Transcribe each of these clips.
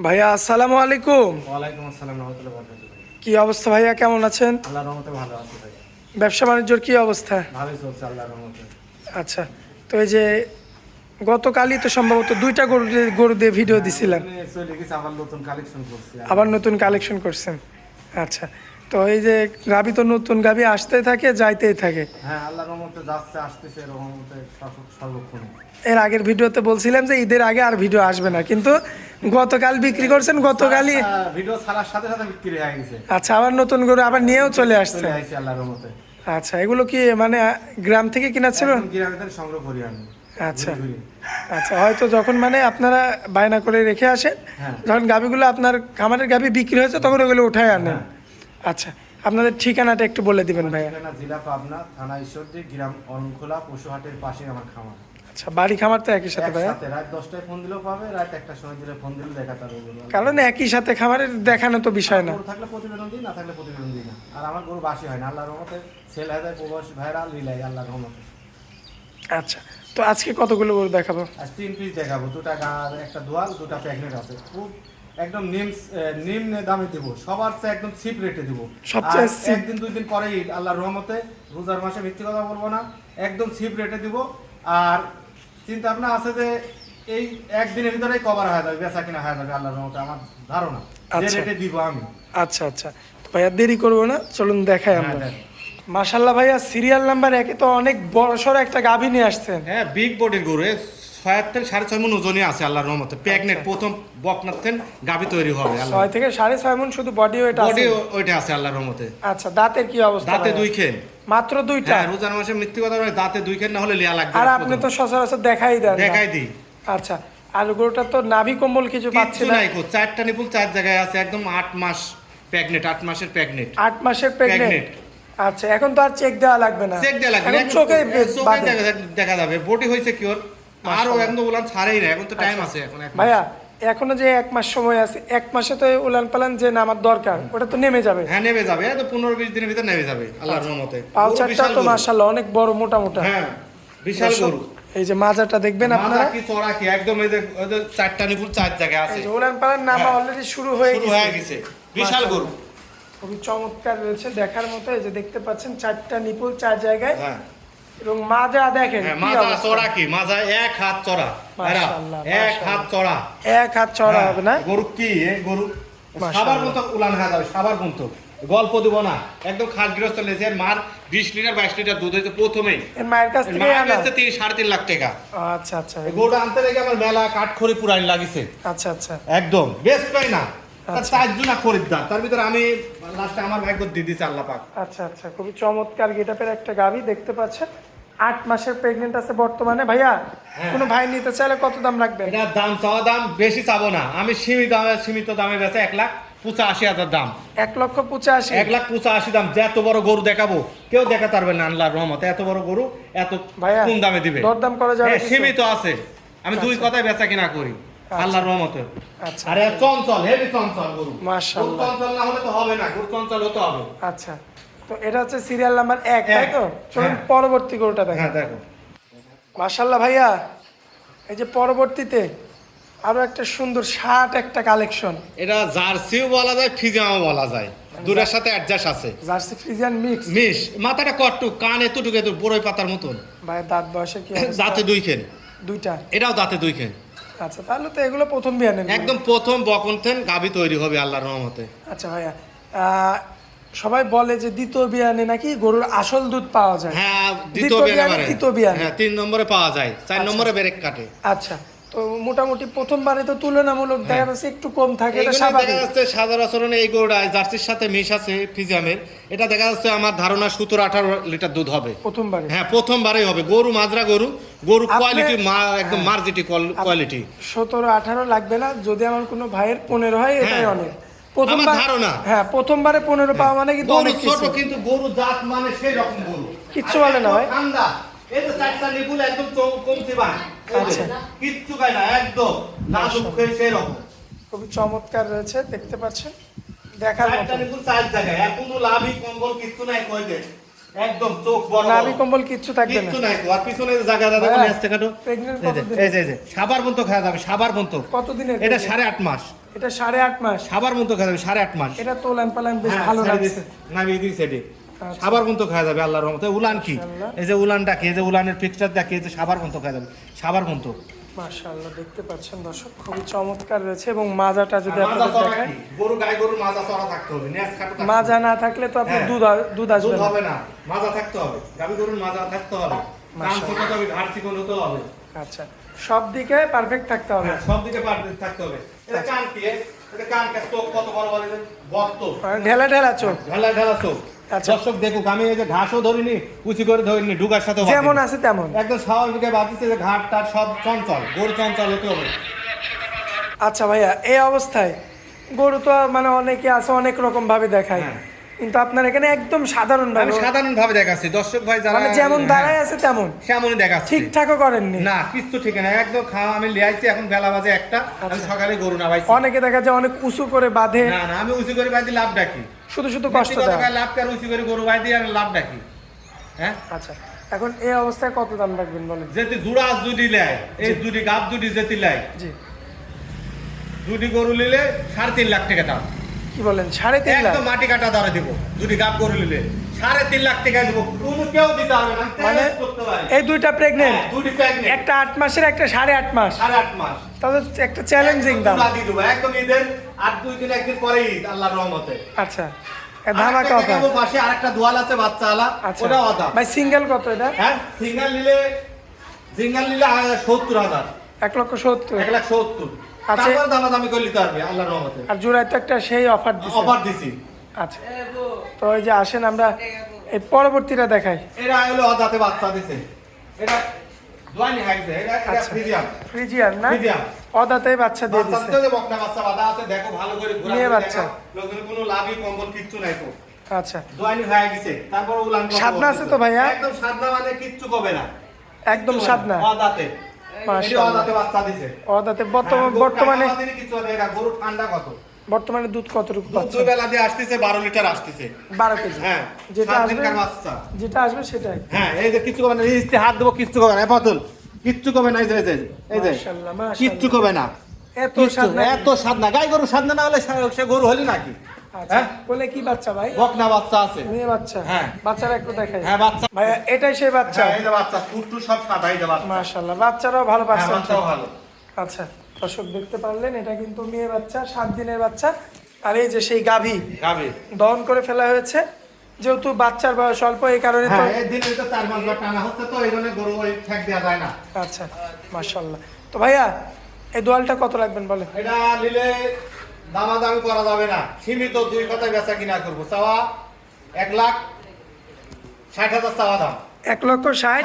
ভাইয়া আসসালামু আলাইকুম। ওয়ালাইকুম আসসালাম রাহমাতুল্লাহি ওয়া বারাকাতুহু। কি অবস্থা ভাইয়া, কেমন আছেন? আল্লাহর রহমতে ভালো আছি ভাই। ব্যবসা বাণিজ্যর কি অবস্থা? ভালোই চলছে আল্লাহর রহমতে। আচ্ছা, তো এই যে গতকালই তো সম্ভবত দুইটা গরু দিয়ে ভিডিও দিছিলাম, চলে গেছে, আবার নতুন কালেকশন করছি। আবার নতুন কালেকশন করছেন। আচ্ছা, তো এই যে গাভী তো নতুন গাভী আসতে থাকে যাইতেই থাকে। হ্যাঁ, আল্লাহর রহমতে যাচ্ছে আসতেছে, রহমতে সর্বক্ষণ। এর আগের ভিডিওতে বলছিলাম যে ঈদের আগে আর ভিডিও আসবে না, কিন্তু গতকাল বিক্রি করছেন, গতকালই ভিডিও ছাড়ার সাথে সাথে বিক্রি হয়ে গেছে। আচ্ছা, আবার নতুন গরু আবার নিয়েও চলে আসছে। চলে আসছে আল্লাহর রহমতে। আচ্ছা, এগুলো কি মানে গ্রাম থেকে কিনা ছিল? একদম গ্রামে থেকে সংগ্রহ করি আমি। আচ্ছা ঘুরে ঘুরে। আচ্ছা, হয়তো যখন মানে আপনারা বায়না করে রেখে আসেন, হ্যাঁ। যখন গাভীগুলো আপনার খামারের গাভী বিক্রি হয়েছে তখন ওগুলো উঠায় আনেন। হ্যাঁ। আচ্ছা, আপনাদের ঠিকানাটা একটু বলে দিবেন ভাইয়া। ঠিকানা জেলা পাবনা, থানা ঈশ্বরদী, গ্রাম অরণখোলা, পশুহাটের পাশে আমার খামার। আচ্ছা, বাড়ি খামার তো একই সাথে ভাইয়া, একসাথে রাত 10টায় ফোন দিলেও পাবে, রাত 1টার সময় দিলে ফোন দিলে দেখাতে পারবে। কারণ একই সাথে খামারের দেখানো তো বিষয় না। গরু থাকলে প্রতিবেদন দিই, না থাকলে প্রতিবেদন দিই না। আর আমার গরু বাসি হয় না, আল্লাহর রহমতে সেল হয়ে যায়, প্রবাসী ভাইরা লিলাই আল্লাহর রহমতে। আচ্ছা, তো আজকে কতগুলো গরু দেখাবো? আর 3 পিস দেখাবো, 2টা গার, একটা দোয়াল, 2টা প্রেগনেন্ট আছে। খুব একদম নিম্ন দামে দেব, সবার চেয়ে একদম চিপ রেটে দেব। সবচেয়ে আর cheap। একদিন 2 দিন পরে ঈদ, আল্লাহর রহমতে রোজার মাসে মিথ্যে কথা বলবো না, একদম চিপ রেটে দিব। আর চিন্তা ভাবনা আছে যে এই একদিনের ভিতরেই কভার হয়ে যাবে, বেচা কিনা হয়ে যাবে আল্লাহর রহমতে, আমার ধারণা যে আচ্ছা। রেটে দিব আমি। আচ্ছা আচ্ছা, তো ভাইয়া দেরি করবো না, চলুন দেখাই আমরা। হ্যাঁ, মাশাল্লাহ ভাইয়া, সিরিয়াল নাম্বার 1-এ তো অনেক বড় সড়ো একটা গাভী নিয়ে আসছেন। হ্যাঁ, বিগ বডির গরু, 6.5 মণ ওজনই আছে আল্লাহর রহমতে। প্রেগনেন্ট, প্রথম বকনাথেন গাভী তৈরি হবে। 6 থেকে 6.5 মণ শুধু বডি ওয়েট আছে। বডি ওইটা আছে আল্লাহর রহমতে। আচ্ছা, দাঁতের কি অবস্থা? দাঁতে ভাইয়া? 2 খেন। মাত্র 2টা? হ্যাঁ, রোজার মাসে মিথ্যে কথা বলে, দাঁতে 2 খেন না হলে লিয়া লাগবে। আর আপনি তো সচরাচর দেখাই দেন না। দেখাই দিই। আচ্ছা, আর গরুটা তো নাভি কম্বল কিছু পাচ্ছি কিচ্ছু না। নাই কো, 4টা নিপুল 4 জায়গায় আছে, একদম 8 মাস প্রেগনেন্ট, 8 মাসের প্রেগনেন্ট। 8 মাসের প্রেগনেন্ট। Pregnant। আচ্ছা, এখন তো আর চেক দেওয়া লাগবে না। চেক দেয়া লাগবে এখন না, চোখে চোখে দেখা যাবে বডি হইছে কি ওর। আরও মাশাআল্লাহ। একদম উলান ছাড়েই না, এখন তো টাইম আচ্ছা। আছে, এখন এক মাস। ভাইয়া, এখনো যে 1 মাস সময় আছে, 1 মাসে তো উলান পালান যে নামার দরকার ওটা তো নেমে যাবে। হ্যাঁ, নেমে যাবে, তো 15-20 দিনের ভিতর নেমে যাবে আল্লাহর রহমতে। পাও গরু চারটা বিশাল তো গরু। মাশাআল্লাহ অনেক বড়, মোটা মোটা। হ্যাঁ, বিশাল দর্শক, গরু। এই যে মাজাটা দেখবেন আপনারা, মাথা কি চড়া কি, একদম এই যে 4টা নিপুল 4 জায়গায় আছে। এই যে উলান পালান নামা হ্যাঁ। অলরেডি শুরু হয়ে শুরু হয়ে গেছে। গেছে, বিশাল গরু। খুবই চমৎকার রয়েছে দেখার মতো। এই যে দেখতে পাচ্ছেন 4টা নিপুল 4 জায়গায়, হ্যাঁ, এবং মাজা দেখেন হ্যাঁ, কি মাজা অবস্থা। চড়া কি, মাজা 1 হাত চড়া। এরা মাশাআল্লাহ, 1 হাত চড়া। 1 হাত চড়া হবে না? গরু কি গরু মাশাআল্লাহ। সাবার মতো উলান হয়ে যাবে, সাবার মতো। গল্প দিব না, একদম খাস গৃহস্থ লেজের মার 20 লিটার 22 লিটার দুধ হয়েছে প্রথমেই। এর মায়ের কাছ থেকে মার আনা? বেচতে 3.5 লাখ টাকা। আচ্ছা আচ্ছা এই গরুটা আনতে লেগে আমার মেলা কাঠখড়ি পুরানি লাগিছে, আচ্ছা আচ্ছা একদম বেস্ট পাই না। তার আচ্ছা। 4 জনা খরিদ্দার, তার ভিতরে আমি লাস্টে আমার ভাগ্য দিয়ে দিয়েছে আল্লাহ পাক। আচ্ছা আচ্ছা, খুবই চমৎকার গেটআপের একটা গাভী দেখতে পাচ্ছেন। 8 মাসের প্রেগনেন্ট আছে বর্তমানে। ভাইয়া, হ্যাঁ। কোনো ভাই নিতে চাইলে কত দাম রাখবেন? এটার দাম চাওয়া দাম বেশি চাবো না, আমি সীমিত দামে বেচে 1,85,000 দাম। 1,85,000? 1,85,000 দাম। যে এত বড় গরু দেখাবো, কেউ দেখাতে পারবে না আল্লাহর রহমতে। এত বড় গরু এত ভাইয়া, কম দামে দিবে? দরদাম করা যাবে হ্যাঁ, কিছু? সীমিত আছে। আমি 2 আচ্ছা। কথায় বেচা কিনা করি আল্লাহর রহমতে। আচ্ছা আরে চঞ্চল, হেভি চঞ্চল গরু। মাশাআল্লাহ। গরু চঞ্চল না হলে তো হবে না, গরু চঞ্চল হতে হবে। আচ্ছা, তো এটা হচ্ছে সিরিয়াল নাম্বার 1, তাই তো? চলুন হ্যাঁ। পরবর্তী গরুটা দেখেন। হ্যাঁ, দেখো। মাশাআল্লাহ ভাইয়া, এই যে পরবর্তীতে আরো একটা সুন্দর 60 একটা কালেকশন। এটা জার্সিও বলা যায়, ফিজিয়ামও বলা যায়, দুটার সাথে অ্যাডজাস্ট আছে। Jersey Friesian mix. মিশ, মাথাটা কট্টু, কান এতটুকু এত বড়ই পাতার মতন। ভাই, দাঁত বয়সের কি অবস্থা? দাঁতে 2 খেন। 2টা? এটাও দাঁতে 2 খেন। আচ্ছা, তাহলে তো এগুলো প্রথম বিয়ানের গরু। একদম প্রথম বকনথেন গাভী তৈরি হবে আল্লাহর রহমতে। আচ্ছা ভাইয়া, সবাই বলে যে দ্বিতীয় বিয়ানে নাকি গরুর আসল দুধ পাওয়া যায়। হ্যাঁ, দ্বিতীয় বিয়ানে, তৃতীয় বিয়ানে। হ্যাঁ, 3 নম্বরে পাওয়া যায়, 4 নম্বরে ব্রেক কাটে। আচ্ছা, তো মোটামুটি প্রথমবারে তো তুলনামূলক দেখা যাচ্ছে একটু কম থাকে, এটা এগুলো দেখা স্বাভাবিক। যাচ্ছে সাধারণ আচরণে এই গরুটা জার্সির সাথে মিশ আছে ফিজিয়ামের। এটা দেখা যাচ্ছে আমার ধারণা 17-18 লিটার দুধ হবে প্রথমবারে? হ্যাঁ, প্রথমবারেই হবে। গরু মাজরা গরু, গরু আপনি- কোয়ালিটি একদম হ্যাঁ। মার্জিটি কোয়ালিটি। 17-18 লাগবে না, যদি আমার কোনো ভাইয়ের 15 হয় এটাই হ্যাঁ। অনেক। আমার ধারণা। হ্যাঁ, প্রথমবারে 15 পাওয়া মানে কিন্তু গরু অনেক ছোট, কিছু। কিন্তু গরু জাত মানে সেই রকম গরু। কিচ্ছু আর বলে না একদম ভাই। ঠান্ডা। এই যে 4টা নিপুল একদম কমছে ভাই। আচ্ছা। কিচ্ছু খায় না, একদম নাজুক হয়ে সেই রকম। খুবই চমৎকার রয়েছে, দেখতে পাচ্ছেন, দেখার মতো। 4টা নিপুল 4 জায়গায়, এখনো লাভই কম্বল কিচ্ছু নাই কই দে। একদম চোখ বড় নাভি কম্বল কিচ্ছু থাকবে না। কিচ্ছু নাই আর পিছনে যে জায়গা দাদা ভাইয়া, লেজটা কাটো pregnant এই যে, কতদিন? এই যে সাবার মতো খাওয়া যাবে সাবার মতো কতদিনের এটা pregnant? 8.5 মাস এটা 8.5 মাস। সাবার মতো খাওয়া যাবে 8.5 মাস এটা তোলান পালান বেশ হ্যাঁ, ভালো ছেড়ে লাগছে। দিছে। নাভি দিক সাইডে আচ্ছা। সাবার মতো খাওয়া যাবে আল্লাহর রহমতে উলান কি মাশাআল্লাহ। এই যে উলানটা কি এই যে উলানের পিকচার দেখে এই যে সাবার মতো খাওয়া যাবে সাবার মতো মাশাআল্লাহ, দেখতে পাচ্ছেন দর্শক, খুবই চমৎকার রয়েছে। এবং মাজাটা যদি মাজা আপনাদের চড়া দেখায়, কি? গরু গাই গরুর মাজা চড়া থাকতে হবে নেজ খাটো থাকতে মাজা হবে। না থাকলে তো আপনার হ্যাঁ। দুধ আসবে দুধ না। হবে না মাজা থাকতে হবে গাবি গরুর মাজা থাকতে হবে কান ছোট হবে ঘাড় চিকন হতে হবে আচ্ছা, সব দিকে পারফেক্ট থাকতে হবে। হ্যাঁ, সব দিকে পারফেক্ট থাকতে হবে এটা কান কি এটা কান কে চোখ কত বড় বড় এই যে বক্ত ঢেলা ঢেলা চোখ ঢালা ঢালা চোখ আচ্ছা। দর্শক দেখুক আমি এই যে ঘাসও ধরিনি কুচি করে ধরিনি ডুগার সাথে যেমন আছে তেমন। একদম স্বাভাবিক বাতিছে যে ঘাট টাট সব চঞ্চল গরু চঞ্চল হতে হবে আচ্ছা ভাইয়া, এই অবস্থায় গরু তো মানে অনেকে আছে অনেক রকম ভাবে দেখায়, হ্যাঁ। কিন্তু আপনার এখানে একদম সাধারণ আমি ভাবে, সাধারণ ভাবে দেখাচ্ছি দর্শক ভাই যারা মানে যেমন দাঁড়ায় আছে তেমন, সেমনই দেখাচ্ছি ঠিকঠাকও করেননি। না কিছু ঠিক না একদম খাওয়া আমি লিয়াইছি এখন বেলা বাজে একটা আমি আচ্ছা। সকালে গরু নামাইছি অনেকে দেখা যায় অনেক উঁচু করে বাঁধে, না না আমি উঁচু করে বাইদি লাভ ডাকি শুধু শুধু কষ্ট দেয়। লাভ কার উঁচু করে গরু বাইদি আর লাভ ডাকি হ্যাঁ আচ্ছা, এখন এই অবস্থায় কত দাম রাখবেন বলেন? যেটি জুড়া জুডি লাই এই জুডি গাব জুডি যেটি লাই জি, জুডি গরু নিলে 3.5 লাখ টাকা দাম কি বলেন? 3.5 লাখ? একদম মাটি কাটা ধরে দিব দুটি গাব গরু নিলে 3.5 লাখ টাকা দিব কোনো কেউ দিতে হবে না মানে টেস্ট করতে পারে এই দুইটা প্রেগনেন্ট, হ্যাঁ, দুটি প্রেগনেন্ট একটা 8 মাসের, একটা 8.5 মাস, 8.5 মাস তাহলে একটা চ্যালেঞ্জিং দাম। জুড়া দিয়ে দেবো একদম ঈদের আর 2 দিন একদিন পরে ঈদ আল্লাহর রহমতে আচ্ছা, ধামাকা অফার। দেখাবো পাশে আরেকটা দোয়াল আছে বাচ্চা আলা আচ্ছা ওটা আদা ভাই, সিঙ্গেল কত এটা? হ্যাঁ সিঙ্গেল নিলে 70,000 1,70,000। 1,70,000 আচ্ছা। তারপর দামাদামি করে নিতে পারবে আল্লাহর রহমতে আর জোড়ায় তো একটা সেই অফার দিচ্ছে। অফার দিছি আচ্ছা, তো এই যে আসেন আমরা এই পরবর্তীটা দেখাই। এরা হলো আদাতে বাচ্চা দিছে এটা দোয়ানি হাইছে এটা আচ্ছা। ফ্রিজিয়াম ফ্রিজিয়ান না? ফ্রিজিয়াম অদাতেই বাচ্চা দিয়ে বাচ্চা দিচ্ছে। দিতে যে বকনা বাচ্চা বাঁধা আছে দেখো ভালো করে ঘোরা মেয়ে করে বাচ্চা। দেখো লোকজন কোনো লাভই কম্বল কিচ্ছু নাই তো আচ্ছা, দোয়ানি হয়ে গেছে তারপর উলান কথা সাদনা আছে বলতেছে। তো ভাইয়া? একদম সাদনা মানে কিচ্ছু কবে না একদম সাদনা। আদাতে মাশাআল্লাহ। আদাতে বাচ্চা দিছে অদাতে হ্যাঁ, বর্তমানে গরু টাকা দিলে কিচ্ছু হবে না, গরুর ঠান্ডা কত বর্তমানে দুধ কতটুকু দুধ পাচ্ছে? দুই বেলা দিয়ে আসতেছে 12 লিটার আসতেছে 12 কেজি। হ্যাঁ যেটা 7 আসবে দিনকার বাচ্চা যেটা আসবে সেটাই। হ্যাঁ এই যে কিচ্ছু কবে না এই যে হাত দেবো কিচ্ছু কবে না পাতুল কিচ্ছু কবে না এই যে এই যে মাশাআল্লাহ, মাশাআল্লাহ। কিচ্ছু কবে না এত কিচ্ছু, সাদনা। এত সাদনা গাই গরু সাদনা না হলে সে গরু হলি নাকি আচ্ছা, হ্যাঁ? বলে কি বাচ্চা ভাই? বকনা বাচ্চা আছে মেয়ে বাচ্চা? হ্যাঁ। বাচ্চারা একটু দেখাই। হ্যাঁ বাচ্চা ভাইয়া এটাই সেই বাচ্চা? হ্যাঁ, এই যে বাচ্চা ফুটু সব সাদা এই যে বাচ্চা মাশাআল্লাহ, বাচ্চারাও ভালো হ্যাঁ, পাচ্ছে। বাচ্চাও ভালো আচ্ছা, দর্শক দেখতে পারলেন, এটা কিন্তু মেয়ে বাচ্চা, 7 দিনের বাচ্চা। আর এই যে সেই গাভী গাবে দহন করে ফেলা হয়েছে, যেহেতু বাচ্চার বয়স অল্প এই কারণে তো। হ্যাঁ এই দিনে তো 4 মাস বা টানা হচ্ছে তো এই জন্য গরু ওই ঠেক দেওয়া যায় না আচ্ছা, মাশাআল্লাহ। তো ভাইয়া এই দোয়ালটা কত রাখবেন বলেন? এটা নিলে দামাদামি করা যাবে না সীমিত 2 কথায় বেচা কিনা করবো চাওয়া 1,60,000 চাওয়া দাম 1,60,000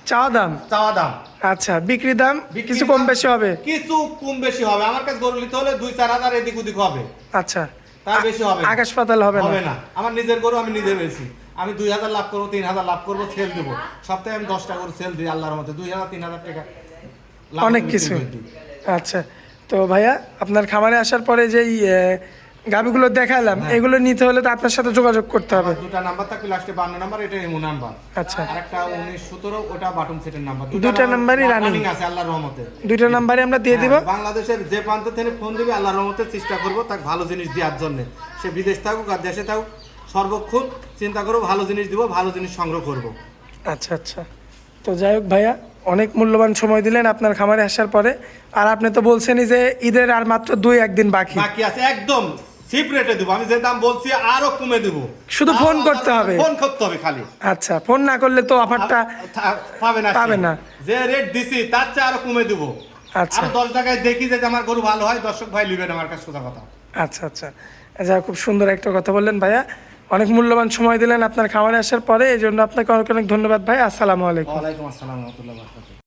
চাওয়া দাম? চাওয়া দাম আচ্ছা, বিক্রি দাম বিক্রি কিছু কম দাম বেশি হবে? কিছু কম বেশি হবে আমার কাছে গরু নিতে হলে 2-4 হাজার এদিক ওদিক হবে আচ্ছা, তার বেশি হবে না। আকাশ পাতাল হবে হবে না? না আমার নিজের গরু আমি নিজে বেশি আমি 2,000 লাভ করবো 3,000 লাভ করবো সেল দেবো সপ্তাহে আমি 10টা গরু সেল দিই আল্লাহর মধ্যে 2,000-3,000 টাকা লাভ অনেক বিক্রি কিছু। করে দিই। আচ্ছা, তো ভাইয়া আপনার খামারে আসার পরে যেই গাভিগুলো দেখালাম, হ্যাঁ। এগুলো নিতে হলে তো আপনার সাথে যোগাযোগ করতে হবে। আমার 2টা নাম্বার থাকবে লাস্টে 52 নাম্বার এটা এমো নাম্বার আচ্ছা, আর একটা 19-17 ওটা বাটন সেটের নাম্বার 2টা নাম্বারই running আছে আল্লাহর রহমতে 2টা নাম্বারে আমরা দিয়ে দিব। হ্যাঁ, বাংলাদেশের যে প্রান্ত থেকে ফোন দিবে আল্লাহর রহমতে চেষ্টা করব তাকে ভালো জিনিস দেওয়ার জন্য সে বিদেশ থাকুক আর দেশে থাকুক সর্বক্ষণ চিন্তা করব ভালো জিনিস দিব ভালো জিনিস সংগ্রহ করব আচ্ছা আচ্ছা, তো যাই হোক ভাইয়া, অনেক মূল্যবান সময় দিলেন আপনার খামারে আসার পরে। আর আপনি তো বলছেনই যে ঈদের আর মাত্র 2-1 দিন বাকি। বাকি আছে একদম চিপ রেটে দেবো আমি যে দাম বলছি আরো কমে দেবো শুধু ফোন করতে হবে। ফোন করতে হবে খালি আচ্ছা, ফোন না করলে তো অফারটা পাবে না পাবে না। যে রেট দিছি তার চেয়ে আরো কমে দেবো আচ্ছা। আর 10 টাকায় দেখি যে আমার গরু ভালো হয় দর্শক ভাই নেবেন আমার কাছে সোজা কথা আচ্ছা আচ্ছা, যা খুব সুন্দর একটা কথা বললেন ভাইয়া, অনেক মূল্যবান সময় দিলেন আপনার খামারে আসার পরে, এই জন্য আপনাকে অনেক অনেক ধন্যবাদ ভাই। আসসালামু আলাইকুম। ওয়ালাইকুম আসসালাম ওয়া রাহমাতুল্লাহি ওয়া বারাকাতুহু।